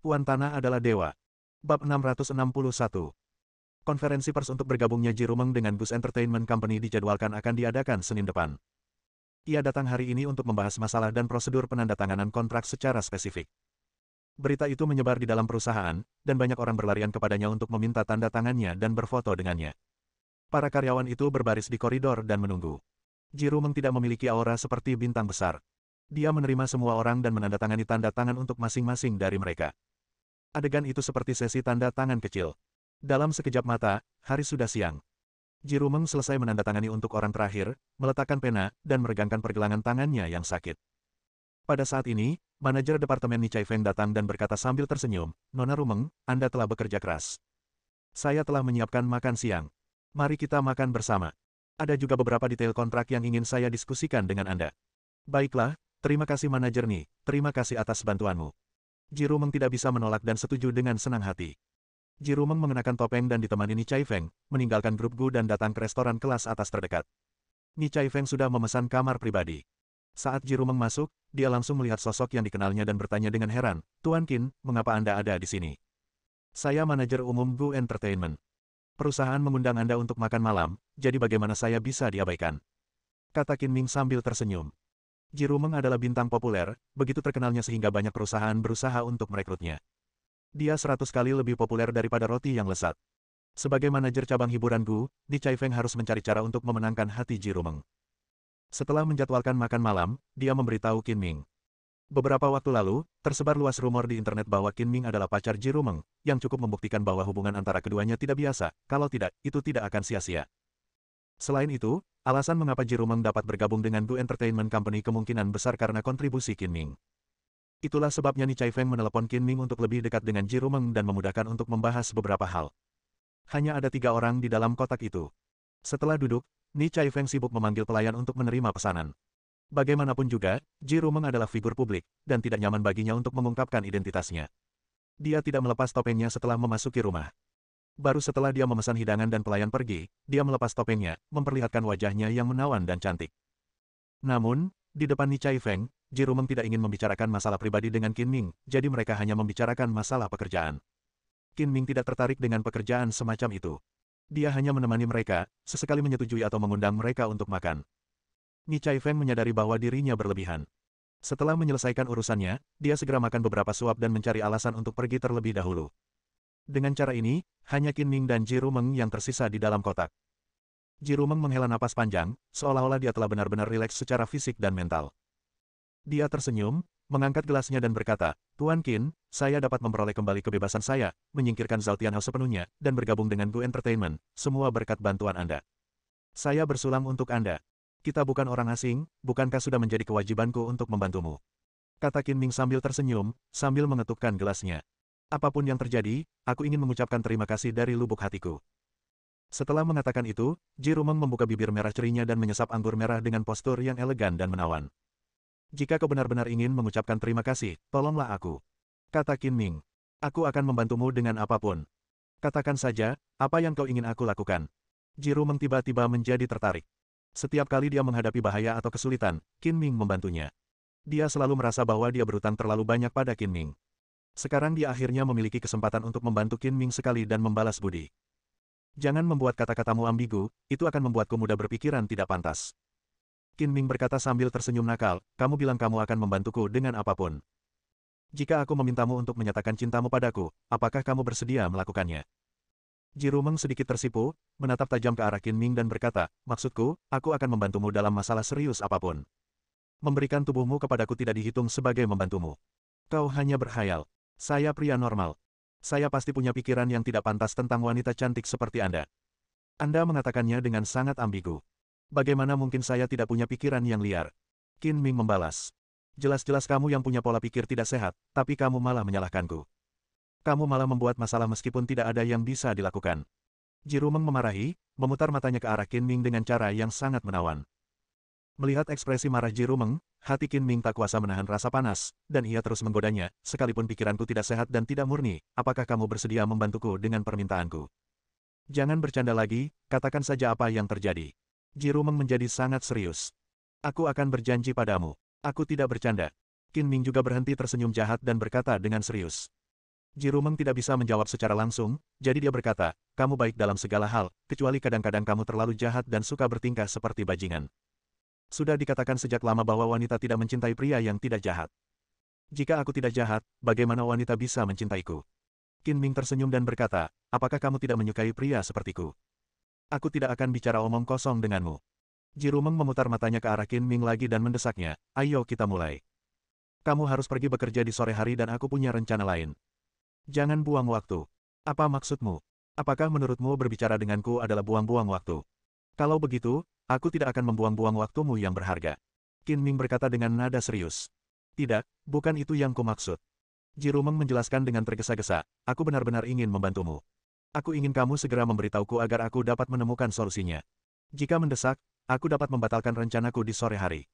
Tuan Tanah adalah dewa. Bab 661. Konferensi pers untuk bergabungnya Jirumeng dengan Bus Entertainment Company dijadwalkan akan diadakan Senin depan. Ia datang hari ini untuk membahas masalah dan prosedur penandatanganan kontrak secara spesifik. Berita itu menyebar di dalam perusahaan, dan banyak orang berlarian kepadanya untuk meminta tanda tangannya dan berfoto dengannya. Para karyawan itu berbaris di koridor dan menunggu. Jirumeng tidak memiliki aura seperti bintang besar. Dia menerima semua orang dan menandatangani tanda tangan untuk masing-masing dari mereka. Adegan itu seperti sesi tanda tangan kecil. Dalam sekejap mata, hari sudah siang. Jirumeng selesai menandatangani untuk orang terakhir, meletakkan pena, dan meregangkan pergelangan tangannya yang sakit. Pada saat ini, manajer departemen Ni Chaifeng datang dan berkata sambil tersenyum, "Nona Rumeng, Anda telah bekerja keras. Saya telah menyiapkan makan siang. Mari kita makan bersama. Ada juga beberapa detail kontrak yang ingin saya diskusikan dengan Anda." "Baiklah, terima kasih manajer Ni, terima kasih atas bantuanmu." Jirumeng tidak bisa menolak dan setuju dengan senang hati. Jirumeng mengenakan topeng dan ditemani Ni Chaifeng, meninggalkan grup Gu dan datang ke restoran kelas atas terdekat. Ni Chaifeng sudah memesan kamar pribadi. Saat Jirumeng masuk, dia langsung melihat sosok yang dikenalnya dan bertanya dengan heran, "Tuan Qin, mengapa Anda ada di sini?" "Saya manajer umum Gu Entertainment. Perusahaan mengundang Anda untuk makan malam, jadi bagaimana saya bisa diabaikan?" kata Qin Ming sambil tersenyum. Jirumeng adalah bintang populer, begitu terkenalnya sehingga banyak perusahaan berusaha untuk merekrutnya. Dia 100 kali lebih populer daripada roti yang lezat. Sebagai manajer cabang hiburan Gu, Ni Chaifeng harus mencari cara untuk memenangkan hati Jirumeng. Setelah menjadwalkan makan malam, dia memberitahu Qin Ming. Beberapa waktu lalu, tersebar luas rumor di internet bahwa Qin Ming adalah pacar Jirumeng, yang cukup membuktikan bahwa hubungan antara keduanya tidak biasa, kalau tidak, itu tidak akan sia-sia. Selain itu, alasan mengapa Jirumeng dapat bergabung dengan Gu Entertainment Company kemungkinan besar karena kontribusi Qin Ming. Itulah sebabnya Ni Chaifeng menelepon Qin Ming untuk lebih dekat dengan Jirumeng dan memudahkan untuk membahas beberapa hal. Hanya ada 3 orang di dalam kotak itu. Setelah duduk, Ni Chaifeng sibuk memanggil pelayan untuk menerima pesanan. Bagaimanapun juga, Jirumeng adalah figur publik, dan tidak nyaman baginya untuk mengungkapkan identitasnya. Dia tidak melepas topengnya setelah memasuki rumah. Baru setelah dia memesan hidangan dan pelayan pergi, dia melepas topengnya, memperlihatkan wajahnya yang menawan dan cantik. Namun, di depan Ni Chaifeng, Jirumeng tidak ingin membicarakan masalah pribadi dengan Qin Ming, jadi mereka hanya membicarakan masalah pekerjaan. Qin Ming tidak tertarik dengan pekerjaan semacam itu. Dia hanya menemani mereka, sesekali menyetujui atau mengundang mereka untuk makan. Ni Chaifeng menyadari bahwa dirinya berlebihan. Setelah menyelesaikan urusannya, dia segera makan beberapa suap dan mencari alasan untuk pergi terlebih dahulu. Dengan cara ini, hanya Qin Ming dan Jirumeng yang tersisa di dalam kotak. Jirumeng menghela napas panjang, seolah-olah dia telah benar-benar rileks secara fisik dan mental. Dia tersenyum, mengangkat gelasnya dan berkata, "Tuan Qin, saya dapat memperoleh kembali kebebasan saya, menyingkirkan Zhao Tianhao sepenuhnya, dan bergabung dengan Gu Entertainment, semua berkat bantuan Anda. Saya bersulang untuk Anda. Kita bukan orang asing, bukankah sudah menjadi kewajibanku untuk membantumu?" kata Qin Ming sambil tersenyum, sambil mengetukkan gelasnya. "Apapun yang terjadi, aku ingin mengucapkan terima kasih dari lubuk hatiku." Setelah mengatakan itu, Jirumeng membuka bibir merah cerinya dan menyesap anggur merah dengan postur yang elegan dan menawan. "Jika kau benar-benar ingin mengucapkan terima kasih, tolonglah aku," kata Qin Ming. "Aku akan membantumu dengan apapun. Katakan saja, apa yang kau ingin aku lakukan." Jirumeng tiba-tiba menjadi tertarik. Setiap kali dia menghadapi bahaya atau kesulitan, Qin Ming membantunya. Dia selalu merasa bahwa dia berutang terlalu banyak pada Qin Ming. Sekarang dia akhirnya memiliki kesempatan untuk membantu Qin Ming sekali dan membalas budi. "Jangan membuat kata-katamu ambigu, itu akan membuatku mudah berpikiran tidak pantas." Qin Ming berkata sambil tersenyum nakal, "Kamu bilang kamu akan membantuku dengan apapun. Jika aku memintamu untuk menyatakan cintamu padaku, apakah kamu bersedia melakukannya?" Jirumeng sedikit tersipu, menatap tajam ke arah Qin Ming dan berkata, "Maksudku, aku akan membantumu dalam masalah serius apapun. Memberikan tubuhmu kepadaku tidak dihitung sebagai membantumu. Kau hanya berhayal. Saya pria normal. Saya pasti punya pikiran yang tidak pantas tentang wanita cantik seperti Anda." Anda mengatakannya dengan sangat ambigu. "Bagaimana mungkin saya tidak punya pikiran yang liar?" Qin Ming membalas. "Jelas-jelas kamu yang punya pola pikir tidak sehat, tapi kamu malah menyalahkanku. Kamu malah membuat masalah meskipun tidak ada yang bisa dilakukan." Jirumeng memarahi, memutar matanya ke arah Qin Ming dengan cara yang sangat menawan. Melihat ekspresi marah Jirumeng, hati Qin Ming tak kuasa menahan rasa panas, dan ia terus menggodanya, "Sekalipun pikiranku tidak sehat dan tidak murni, apakah kamu bersedia membantuku dengan permintaanku? Jangan bercanda lagi, katakan saja apa yang terjadi." Jirumeng menjadi sangat serius. "Aku akan berjanji padamu. Aku tidak bercanda." Qin Ming juga berhenti tersenyum jahat dan berkata dengan serius. Ji Rumeng tidak bisa menjawab secara langsung, jadi dia berkata, kamu baik dalam segala hal, kecuali kadang-kadang kamu terlalu jahat dan suka bertingkah seperti bajingan. Sudah dikatakan sejak lama bahwa wanita tidak mencintai pria yang tidak jahat. Jika aku tidak jahat, bagaimana wanita bisa mencintaiku? Qin Ming tersenyum dan berkata, apakah kamu tidak menyukai pria sepertiku? Aku tidak akan bicara omong kosong denganmu. Ji Rumeng memutar matanya ke arah Qin Ming lagi dan mendesaknya, ayo kita mulai. Kamu harus pergi bekerja di sore hari dan aku punya rencana lain. Jangan buang waktu. Apa maksudmu? Apakah menurutmu berbicara denganku adalah buang-buang waktu? Kalau begitu, aku tidak akan membuang-buang waktumu yang berharga. Qin Ming berkata dengan nada serius. Tidak, bukan itu yang kumaksud. Ji Rumeng menjelaskan dengan tergesa-gesa, aku benar-benar ingin membantumu. Aku ingin kamu segera memberitahuku agar aku dapat menemukan solusinya. Jika mendesak, aku dapat membatalkan rencanaku di sore hari.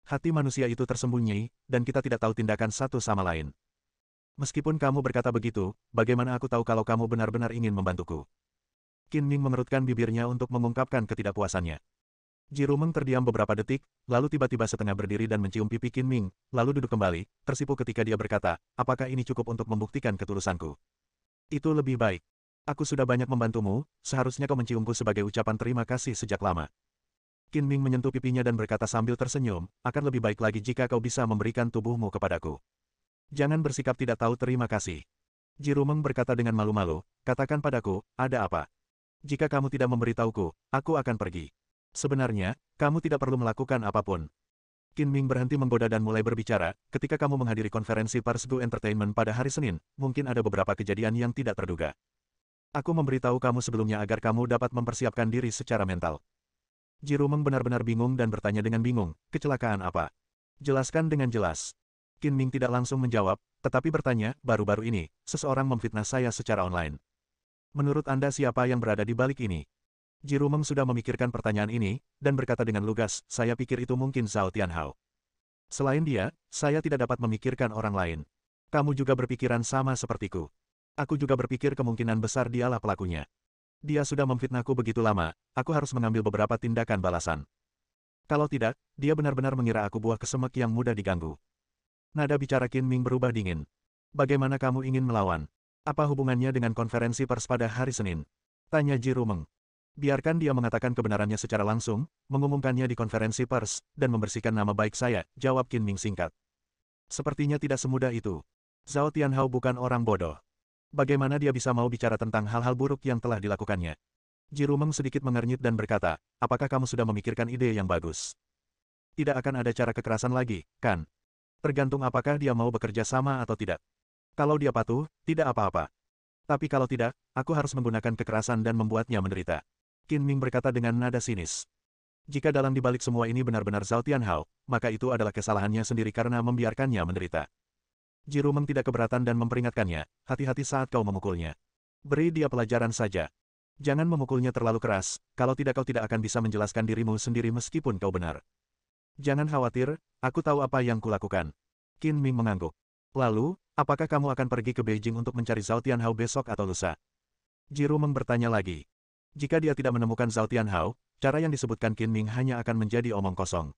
Hati manusia itu tersembunyi, dan kita tidak tahu tindakan satu sama lain. Meskipun kamu berkata begitu, bagaimana aku tahu kalau kamu benar-benar ingin membantuku? Qin Ming mengerutkan bibirnya untuk mengungkapkan ketidakpuasannya. Ji Rumeng terdiam beberapa detik, lalu tiba-tiba setengah berdiri dan mencium pipi Qin Ming, lalu duduk kembali, tersipu ketika dia berkata, apakah ini cukup untuk membuktikan ketulusanku? Itu lebih baik. Aku sudah banyak membantumu, seharusnya kau menciumku sebagai ucapan terima kasih sejak lama. Qin Ming menyentuh pipinya dan berkata sambil tersenyum, akan lebih baik lagi jika kau bisa memberikan tubuhmu kepadaku. Jangan bersikap tidak tahu terima kasih. Ji Rumeng berkata dengan malu-malu, katakan padaku, ada apa? Jika kamu tidak memberitahuku, aku akan pergi. Sebenarnya, kamu tidak perlu melakukan apapun. Qin Ming berhenti menggoda dan mulai berbicara, ketika kamu menghadiri konferensi pers Go Entertainment pada hari Senin, mungkin ada beberapa kejadian yang tidak terduga. Aku memberitahu kamu sebelumnya agar kamu dapat mempersiapkan diri secara mental. Ji Rumeng benar-benar bingung dan bertanya dengan bingung, kecelakaan apa? Jelaskan dengan jelas. Qin Ming tidak langsung menjawab, tetapi bertanya, baru-baru ini, seseorang memfitnah saya secara online. Menurut Anda siapa yang berada di balik ini? Ji Rumeng sudah memikirkan pertanyaan ini, dan berkata dengan lugas, saya pikir itu mungkin Zhao Tianhao. Selain dia, saya tidak dapat memikirkan orang lain. Kamu juga berpikiran sama sepertiku. Aku juga berpikir kemungkinan besar dialah pelakunya. Dia sudah memfitnahku begitu lama, aku harus mengambil beberapa tindakan balasan. Kalau tidak, dia benar-benar mengira aku buah kesemek yang mudah diganggu. Nada bicara Qin Ming berubah dingin. Bagaimana kamu ingin melawan? Apa hubungannya dengan konferensi pers pada hari Senin? Tanya Ji Rumeng. Biarkan dia mengatakan kebenarannya secara langsung, mengumumkannya di konferensi pers, dan membersihkan nama baik saya, jawab Qin Ming singkat. Sepertinya tidak semudah itu. Zhao Tianhao bukan orang bodoh. Bagaimana dia bisa mau bicara tentang hal-hal buruk yang telah dilakukannya? Ji Rumeng sedikit mengernyit dan berkata, apakah kamu sudah memikirkan ide yang bagus? Tidak akan ada cara kekerasan lagi, kan? Tergantung apakah dia mau bekerja sama atau tidak. Kalau dia patuh, tidak apa-apa. Tapi kalau tidak, aku harus menggunakan kekerasan dan membuatnya menderita. Qin Ming berkata dengan nada sinis. Jika dalam dibalik semua ini benar-benar Zhao Tianhao, maka itu adalah kesalahannya sendiri karena membiarkannya menderita. Ji Rumeng tidak keberatan dan memperingatkannya, hati-hati saat kau memukulnya. Beri dia pelajaran saja. Jangan memukulnya terlalu keras, kalau tidak kau tidak akan bisa menjelaskan dirimu sendiri meskipun kau benar. Jangan khawatir, aku tahu apa yang kulakukan. Qin Ming mengangguk. Lalu, apakah kamu akan pergi ke Beijing untuk mencari Zhao Tianhao besok atau lusa? Ji Rumeng bertanya lagi. Jika dia tidak menemukan Zhao Tianhao, cara yang disebutkan Qin Ming hanya akan menjadi omong kosong.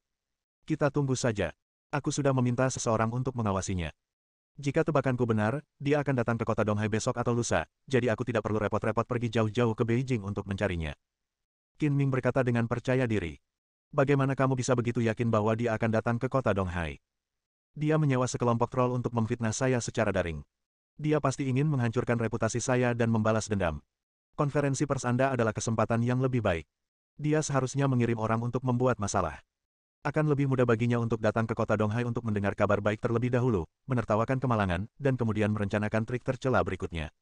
Kita tunggu saja. Aku sudah meminta seseorang untuk mengawasinya. Jika tebakanku benar, dia akan datang ke kota Donghai besok atau lusa, jadi aku tidak perlu repot-repot pergi jauh-jauh ke Beijing untuk mencarinya. Qin Ming berkata dengan percaya diri. Bagaimana kamu bisa begitu yakin bahwa dia akan datang ke kota Donghai? Dia menyewa sekelompok troll untuk memfitnah saya secara daring. Dia pasti ingin menghancurkan reputasi saya dan membalas dendam. Konferensi pers Anda adalah kesempatan yang lebih baik. Dia seharusnya mengirim orang untuk membuat masalah. Akan lebih mudah baginya untuk datang ke kota Donghai untuk mendengar kabar baik terlebih dahulu, menertawakan kemalangan, dan kemudian merencanakan trik tercela berikutnya.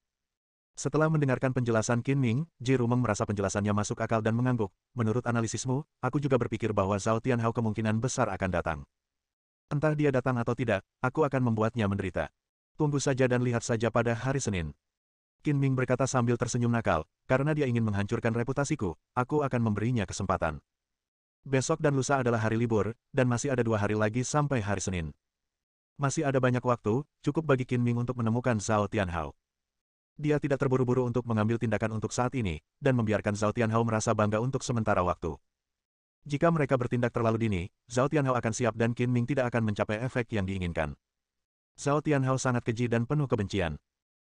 Setelah mendengarkan penjelasan Qin Ming, Ji Rumeng merasa penjelasannya masuk akal dan mengangguk. Menurut analisismu, aku juga berpikir bahwa Zhao Tianhao kemungkinan besar akan datang. Entah dia datang atau tidak, aku akan membuatnya menderita. Tunggu saja dan lihat saja pada hari Senin. Qin Ming berkata sambil tersenyum nakal, karena dia ingin menghancurkan reputasiku, aku akan memberinya kesempatan. Besok dan lusa adalah hari libur, dan masih ada 2 hari lagi sampai hari Senin. Masih ada banyak waktu, cukup bagi Qin Ming untuk menemukan Zhao Tianhao. Dia tidak terburu-buru untuk mengambil tindakan untuk saat ini, dan membiarkan Zhao Tianhao merasa bangga untuk sementara waktu. Jika mereka bertindak terlalu dini, Zhao Tianhao akan siap dan Qin Ming tidak akan mencapai efek yang diinginkan. Zhao Tianhao sangat keji dan penuh kebencian.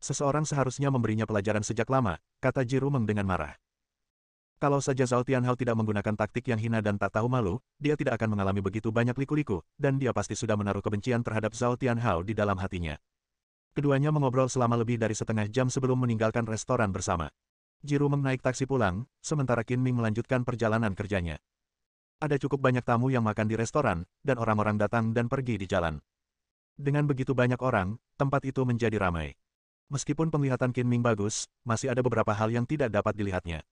Seseorang seharusnya memberinya pelajaran sejak lama, kata Ji Rumeng dengan marah. Kalau saja Zhao Tianhao tidak menggunakan taktik yang hina dan tak tahu malu, dia tidak akan mengalami begitu banyak liku-liku, dan dia pasti sudah menaruh kebencian terhadap Zhao Tianhao di dalam hatinya. Keduanya mengobrol selama lebih dari setengah jam sebelum meninggalkan restoran bersama. Ji Rumeng naik taksi pulang, sementara Qin Ming melanjutkan perjalanan kerjanya. Ada cukup banyak tamu yang makan di restoran, dan orang-orang datang dan pergi di jalan. Dengan begitu banyak orang, tempat itu menjadi ramai. Meskipun penglihatan Qin Ming bagus, masih ada beberapa hal yang tidak dapat dilihatnya.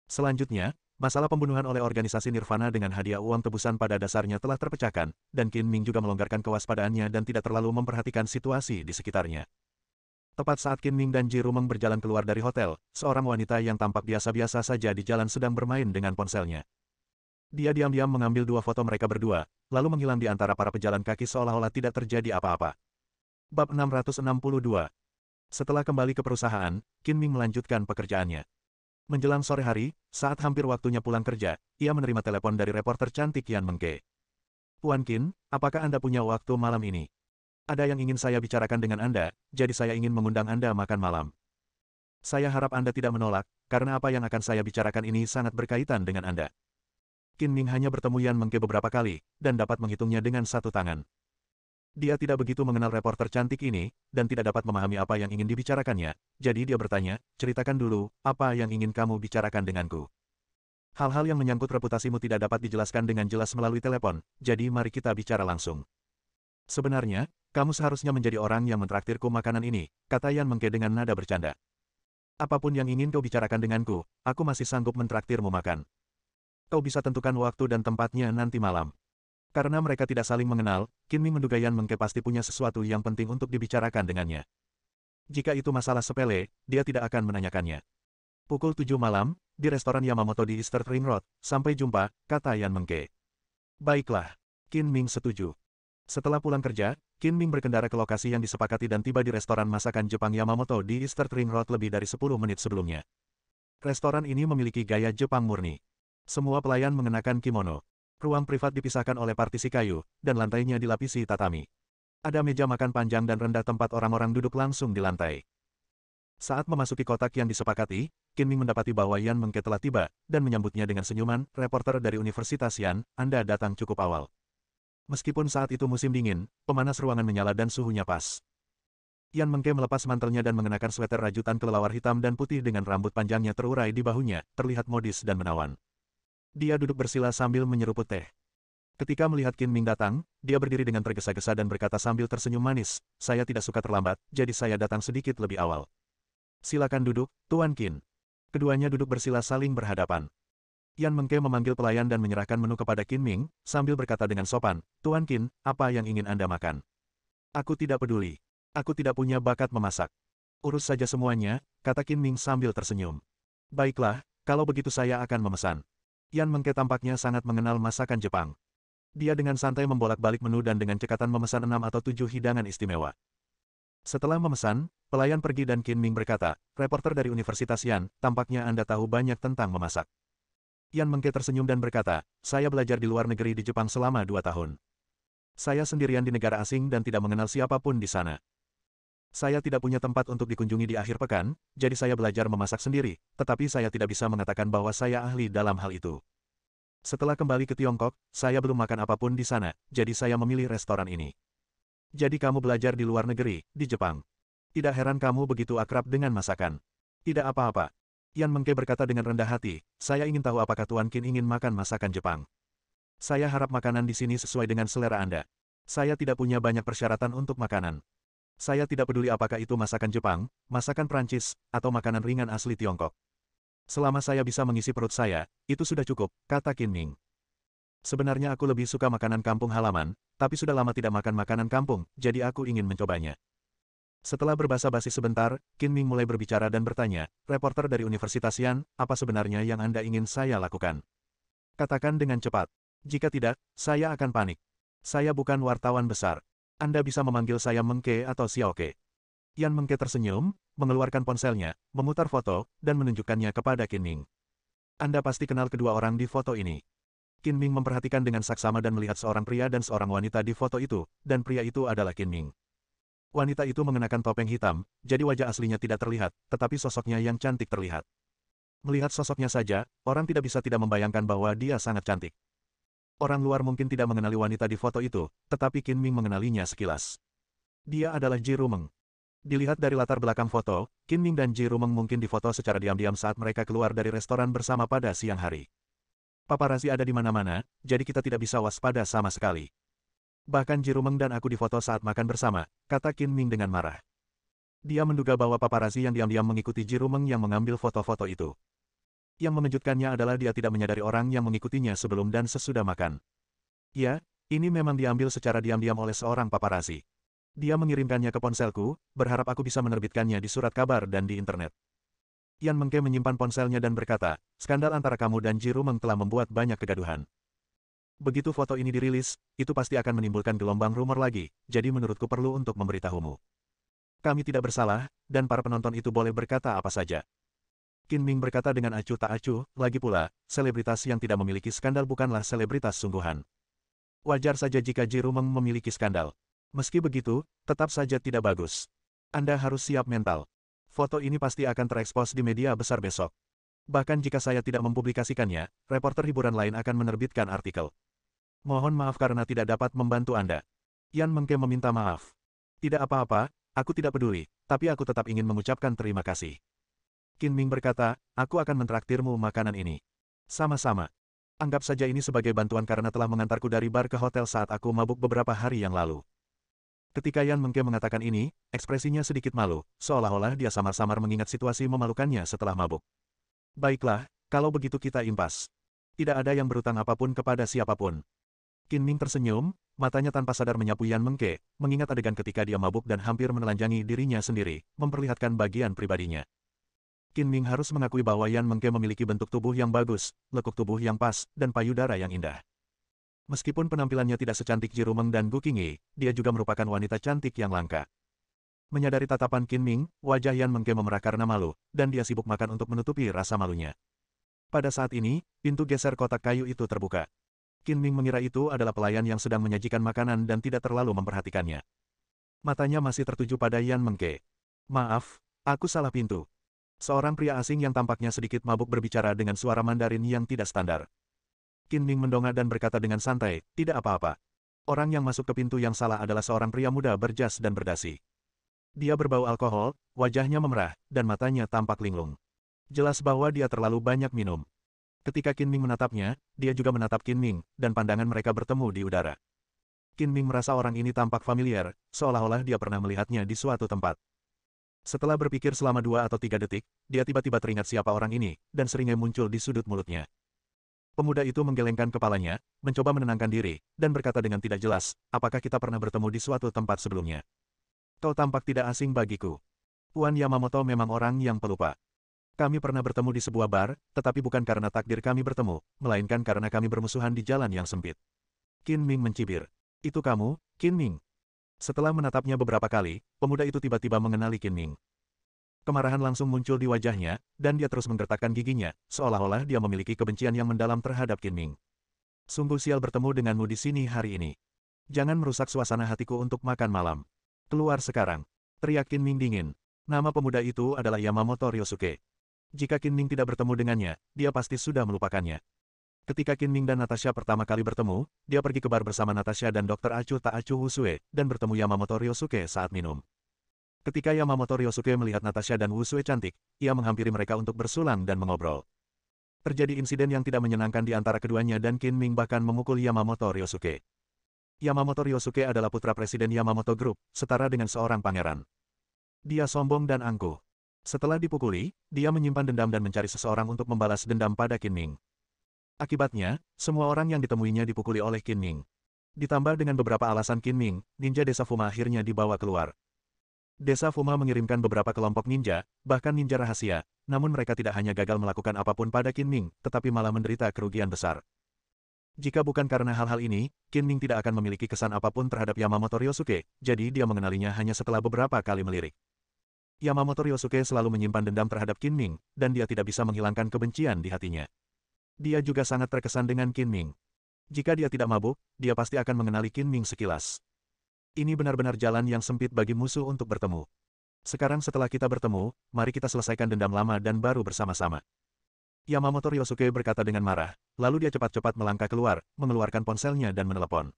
Selanjutnya, masalah pembunuhan oleh organisasi Nirvana dengan hadiah uang tebusan pada dasarnya telah terpecahkan, dan Qin Ming juga melonggarkan kewaspadaannya dan tidak terlalu memperhatikan situasi di sekitarnya. Tepat saat Qin Ming dan Ji Rumeng berjalan keluar dari hotel, seorang wanita yang tampak biasa-biasa saja di jalan sedang bermain dengan ponselnya. Dia diam-diam mengambil dua foto mereka berdua, lalu menghilang di antara para pejalan kaki seolah-olah tidak terjadi apa-apa. Bab 662. Setelah kembali ke perusahaan, Qin Ming melanjutkan pekerjaannya. Menjelang sore hari, saat hampir waktunya pulang kerja, ia menerima telepon dari reporter cantik Yan Mengke. Puan Qin, apakah Anda punya waktu malam ini? Ada yang ingin saya bicarakan dengan Anda, jadi saya ingin mengundang Anda makan malam. Saya harap Anda tidak menolak, karena apa yang akan saya bicarakan ini sangat berkaitan dengan Anda. Qin Ming hanya bertemu Yan Mengke beberapa kali, dan dapat menghitungnya dengan satu tangan. Dia tidak begitu mengenal reporter cantik ini, dan tidak dapat memahami apa yang ingin dibicarakannya, jadi dia bertanya, ceritakan dulu, apa yang ingin kamu bicarakan denganku. Hal-hal yang menyangkut reputasimu tidak dapat dijelaskan dengan jelas melalui telepon, jadi mari kita bicara langsung. Sebenarnya, kamu seharusnya menjadi orang yang mentraktirku makanan ini, kata Yan Mengke dengan nada bercanda. Apapun yang ingin kau bicarakan denganku, aku masih sanggup mentraktirmu makan. Kau bisa tentukan waktu dan tempatnya nanti malam. Karena mereka tidak saling mengenal, Qin Ming menduga Yan Mengke pasti punya sesuatu yang penting untuk dibicarakan dengannya. Jika itu masalah sepele, dia tidak akan menanyakannya. Pukul 7 malam, di restoran Yamamoto di Eastern Ring Road, sampai jumpa, kata Yan Mengke. Baiklah, Qin Ming setuju. Setelah pulang kerja, Qin Ming berkendara ke lokasi yang disepakati dan tiba di restoran masakan Jepang Yamamoto di Eastern Ring Road lebih dari 10 menit sebelumnya. Restoran ini memiliki gaya Jepang murni. Semua pelayan mengenakan kimono. Ruang privat dipisahkan oleh partisi kayu, dan lantainya dilapisi tatami. Ada meja makan panjang dan rendah tempat orang-orang duduk langsung di lantai. Saat memasuki kotak yang disepakati, Qin Ming mendapati bahwa Yan Mengke telah tiba, dan menyambutnya dengan senyuman, reporter dari Universitas Yan, Anda datang cukup awal. Meskipun saat itu musim dingin, pemanas ruangan menyala dan suhunya pas. Yan Mengke melepas mantelnya dan mengenakan sweater rajutan kelelawar hitam dan putih dengan rambut panjangnya terurai di bahunya, terlihat modis dan menawan. Dia duduk bersila sambil menyeruput teh. Ketika melihat Qin Ming datang, dia berdiri dengan tergesa-gesa dan berkata sambil tersenyum manis, saya tidak suka terlambat, jadi saya datang sedikit lebih awal. Silakan duduk, Tuan Qin. Keduanya duduk bersila saling berhadapan. Yan Mengke memanggil pelayan dan menyerahkan menu kepada Qin Ming, sambil berkata dengan sopan, Tuan Qin, apa yang ingin Anda makan? Aku tidak peduli. Aku tidak punya bakat memasak. Urus saja semuanya, kata Qin Ming sambil tersenyum. Baiklah, kalau begitu saya akan memesan. Yan Mengke tampaknya sangat mengenal masakan Jepang. Dia dengan santai membolak-balik menu dan dengan cekatan memesan 6 atau 7 hidangan istimewa. Setelah memesan, pelayan pergi dan Qin Ming berkata, reporter dari Universitas Yan, tampaknya Anda tahu banyak tentang memasak. Yan Mengke tersenyum dan berkata, saya belajar di luar negeri di Jepang selama 2 tahun. Saya sendirian di negara asing dan tidak mengenal siapapun di sana. Saya tidak punya tempat untuk dikunjungi di akhir pekan, jadi saya belajar memasak sendiri, tetapi saya tidak bisa mengatakan bahwa saya ahli dalam hal itu. Setelah kembali ke Tiongkok, saya belum makan apapun di sana, jadi saya memilih restoran ini. Jadi kamu belajar di luar negeri, di Jepang. Tidak heran kamu begitu akrab dengan masakan. Tidak apa-apa. Yan Mengke berkata dengan rendah hati, saya ingin tahu apakah Tuan Qin ingin makan masakan Jepang. Saya harap makanan di sini sesuai dengan selera Anda. Saya tidak punya banyak persyaratan untuk makanan. Saya tidak peduli apakah itu masakan Jepang, masakan Prancis, atau makanan ringan asli Tiongkok. Selama saya bisa mengisi perut saya, itu sudah cukup, kata Qin Ming. Sebenarnya aku lebih suka makanan kampung halaman, tapi sudah lama tidak makan makanan kampung, jadi aku ingin mencobanya. Setelah berbasa-basi sebentar, Qin Ming mulai berbicara dan bertanya, reporter dari Universitas Yan, apa sebenarnya yang Anda ingin saya lakukan? Katakan dengan cepat. Jika tidak, saya akan panik. Saya bukan wartawan besar. Anda bisa memanggil saya Mengke atau Xiaoke. Yan Mengke tersenyum, mengeluarkan ponselnya, memutar foto, dan menunjukkannya kepada Qin Ming. Anda pasti kenal kedua orang di foto ini. Qin Ming memperhatikan dengan saksama dan melihat seorang pria dan seorang wanita di foto itu, dan pria itu adalah Qin Ming. Wanita itu mengenakan topeng hitam, jadi wajah aslinya tidak terlihat, tetapi sosoknya yang cantik terlihat. Melihat sosoknya saja, orang tidak bisa tidak membayangkan bahwa dia sangat cantik. Orang luar mungkin tidak mengenali wanita di foto itu, tetapi Qin Ming mengenalinya sekilas. Dia adalah Ji Rumeng. Dilihat dari latar belakang foto, Qin Ming dan Ji Rumeng mungkin difoto secara diam-diam saat mereka keluar dari restoran bersama pada siang hari. Paparazi ada di mana-mana, jadi kita tidak bisa waspada sama sekali. Bahkan Ji Rumeng dan aku difoto saat makan bersama, kata Qin Ming dengan marah. Dia menduga bahwa paparazi yang diam-diam mengikuti Ji Rumeng yang mengambil foto-foto itu. Yang memejutkannya adalah dia tidak menyadari orang yang mengikutinya sebelum dan sesudah makan. Ya, ini memang diambil secara diam-diam oleh seorang paparazi. Dia mengirimkannya ke ponselku, berharap aku bisa menerbitkannya di surat kabar dan di internet. Yan Mengke menyimpan ponselnya dan berkata, skandal antara kamu dan Ji Rumeng telah membuat banyak kegaduhan. Begitu foto ini dirilis, itu pasti akan menimbulkan gelombang rumor lagi, jadi menurutku perlu untuk memberitahumu. Kami tidak bersalah, dan para penonton itu boleh berkata apa saja. Qin Ming berkata dengan acuh tak acuh, lagi pula, selebritas yang tidak memiliki skandal bukanlah selebritas sungguhan. Wajar saja jika Ji Rumeng memiliki skandal. Meski begitu, tetap saja tidak bagus. Anda harus siap mental. Foto ini pasti akan terekspos di media besar besok. Bahkan jika saya tidak mempublikasikannya, reporter hiburan lain akan menerbitkan artikel. Mohon maaf karena tidak dapat membantu Anda. Yan Mengke meminta maaf. Tidak apa-apa, aku tidak peduli, tapi aku tetap ingin mengucapkan terima kasih. Qin Ming berkata, aku akan mentraktirmu makanan ini. Sama-sama. Anggap saja ini sebagai bantuan karena telah mengantarku dari bar ke hotel saat aku mabuk beberapa hari yang lalu. Ketika Yan Mengke mengatakan ini, ekspresinya sedikit malu, seolah-olah dia samar-samar mengingat situasi memalukannya setelah mabuk. Baiklah, kalau begitu kita impas. Tidak ada yang berutang apapun kepada siapapun. Qin Ming tersenyum, matanya tanpa sadar menyapu Yan Mengke, mengingat adegan ketika dia mabuk dan hampir menelanjangi dirinya sendiri, memperlihatkan bagian pribadinya. Qin Ming harus mengakui bahwa Yan Mengke memiliki bentuk tubuh yang bagus, lekuk tubuh yang pas, dan payudara yang indah. Meskipun penampilannya tidak secantik Ji Rumeng dan Gu Qingyi, dia juga merupakan wanita cantik yang langka. Menyadari tatapan Qin Ming, wajah Yan Mengke memerah karena malu, dan dia sibuk makan untuk menutupi rasa malunya. Pada saat ini, pintu geser kotak kayu itu terbuka. Qin Ming mengira itu adalah pelayan yang sedang menyajikan makanan dan tidak terlalu memperhatikannya. Matanya masih tertuju pada Yan Mengke. Maaf, aku salah pintu. Seorang pria asing yang tampaknya sedikit mabuk berbicara dengan suara Mandarin yang tidak standar. Qin Ming mendongak dan berkata dengan santai, tidak apa-apa. Orang yang masuk ke pintu yang salah adalah seorang pria muda berjas dan berdasi. Dia berbau alkohol, wajahnya memerah, dan matanya tampak linglung. Jelas bahwa dia terlalu banyak minum. Ketika Qin Ming menatapnya, dia juga menatap Qin Ming, dan pandangan mereka bertemu di udara. Qin Ming merasa orang ini tampak familiar, seolah-olah dia pernah melihatnya di suatu tempat. Setelah berpikir selama 2 atau 3 detik, dia tiba-tiba teringat siapa orang ini, dan seringnya muncul di sudut mulutnya. Pemuda itu menggelengkan kepalanya, mencoba menenangkan diri, dan berkata dengan tidak jelas, apakah kita pernah bertemu di suatu tempat sebelumnya? Kau tampak tidak asing bagiku. Tuan Yamamoto memang orang yang pelupa. Kami pernah bertemu di sebuah bar, tetapi bukan karena takdir kami bertemu, melainkan karena kami bermusuhan di jalan yang sempit. Qin Ming mencibir. Itu kamu, Qin Ming? Setelah menatapnya beberapa kali, pemuda itu tiba-tiba mengenali Qin Ming. Kemarahan langsung muncul di wajahnya, dan dia terus menggertakkan giginya, seolah-olah dia memiliki kebencian yang mendalam terhadap Qin Ming. Sungguh sial bertemu denganmu di sini hari ini. Jangan merusak suasana hatiku untuk makan malam. Keluar sekarang. Teriak Qin Ming dingin. Nama pemuda itu adalah Yamamoto Ryosuke. Jika Qin Ming tidak bertemu dengannya, dia pasti sudah melupakannya. Ketika Qin Ming dan Natasha pertama kali bertemu, dia pergi ke bar bersama Natasha dan Dr. Acuh Tak Acuh Wusue, dan bertemu Yamamoto Ryosuke saat minum. Ketika Yamamoto Ryosuke melihat Natasha dan Wusue cantik, ia menghampiri mereka untuk bersulang dan mengobrol. Terjadi insiden yang tidak menyenangkan di antara keduanya dan Qin Ming bahkan memukul Yamamoto Ryosuke. Yamamoto Ryosuke adalah putra presiden Yamamoto Group, setara dengan seorang pangeran. Dia sombong dan angkuh. Setelah dipukuli, dia menyimpan dendam dan mencari seseorang untuk membalas dendam pada Qin Ming. Akibatnya, semua orang yang ditemuinya dipukuli oleh Qin Ming. Ditambah dengan beberapa alasan Qin Ming, ninja desa Fuma akhirnya dibawa keluar. Desa Fuma mengirimkan beberapa kelompok ninja, bahkan ninja rahasia, namun mereka tidak hanya gagal melakukan apapun pada Qin Ming, tetapi malah menderita kerugian besar. Jika bukan karena hal-hal ini, Qin Ming tidak akan memiliki kesan apapun terhadap Yamamoto Ryosuke, jadi dia mengenalinya hanya setelah beberapa kali melirik. Yamamoto Ryosuke selalu menyimpan dendam terhadap Qin Ming, dan dia tidak bisa menghilangkan kebencian di hatinya. Dia juga sangat terkesan dengan Qin Ming. Jika dia tidak mabuk, dia pasti akan mengenali Qin Ming sekilas. Ini benar-benar jalan yang sempit bagi musuh untuk bertemu. Sekarang setelah kita bertemu, mari kita selesaikan dendam lama dan baru bersama-sama. Yamamoto Ryosuke berkata dengan marah, lalu dia cepat-cepat melangkah keluar, mengeluarkan ponselnya dan menelepon.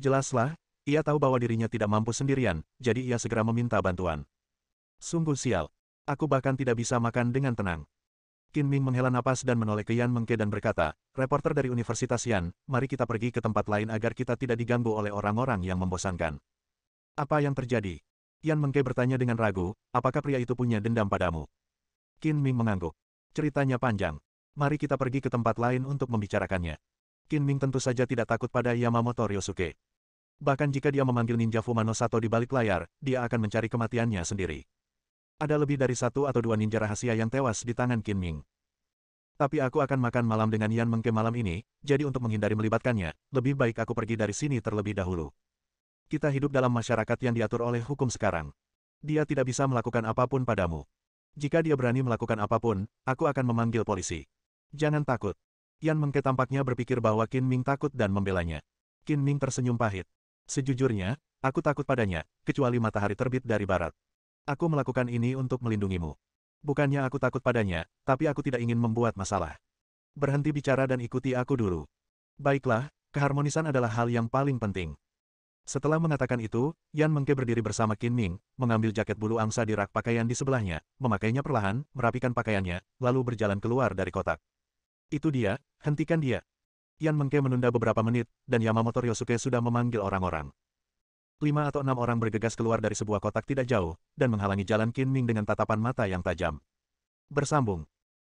Jelaslah, ia tahu bahwa dirinya tidak mampu sendirian, jadi ia segera meminta bantuan. Sungguh sial. Aku bahkan tidak bisa makan dengan tenang. Qin Ming menghela napas dan menoleh ke Yan Mengke dan berkata, reporter dari Universitas Yan, mari kita pergi ke tempat lain agar kita tidak diganggu oleh orang-orang yang membosankan. Apa yang terjadi? Yan Mengke bertanya dengan ragu, apakah pria itu punya dendam padamu? Qin Ming mengangguk. Ceritanya panjang. Mari kita pergi ke tempat lain untuk membicarakannya. Qin Ming tentu saja tidak takut pada Yamamoto Ryosuke. Bahkan jika dia memanggil ninja Fumano Sato di balik layar, dia akan mencari kematiannya sendiri. Ada lebih dari 1 atau 2 ninja rahasia yang tewas di tangan Qin Ming. Tapi aku akan makan malam dengan Yan Mengke malam ini, jadi untuk menghindari melibatkannya, lebih baik aku pergi dari sini terlebih dahulu. Kita hidup dalam masyarakat yang diatur oleh hukum sekarang. Dia tidak bisa melakukan apapun padamu. Jika dia berani melakukan apapun, aku akan memanggil polisi. Jangan takut. Yan Mengke tampaknya berpikir bahwa Qin Ming takut dan membelanya. Qin Ming tersenyum pahit. Sejujurnya, aku takut padanya, kecuali matahari terbit dari barat. Aku melakukan ini untuk melindungimu. Bukannya aku takut padanya, tapi aku tidak ingin membuat masalah. Berhenti bicara dan ikuti aku dulu. Baiklah, keharmonisan adalah hal yang paling penting. Setelah mengatakan itu, Yan Mengke berdiri bersama Qin Ming, mengambil jaket bulu angsa di rak pakaian di sebelahnya, memakainya perlahan, merapikan pakaiannya, lalu berjalan keluar dari kotak. Itu dia, hentikan dia. Yan Mengke menunda beberapa menit, dan Yamamoto Ryosuke sudah memanggil orang-orang. 5 atau 6 orang bergegas keluar dari sebuah kotak tidak jauh, dan menghalangi jalan Qin Ming dengan tatapan mata yang tajam. Bersambung.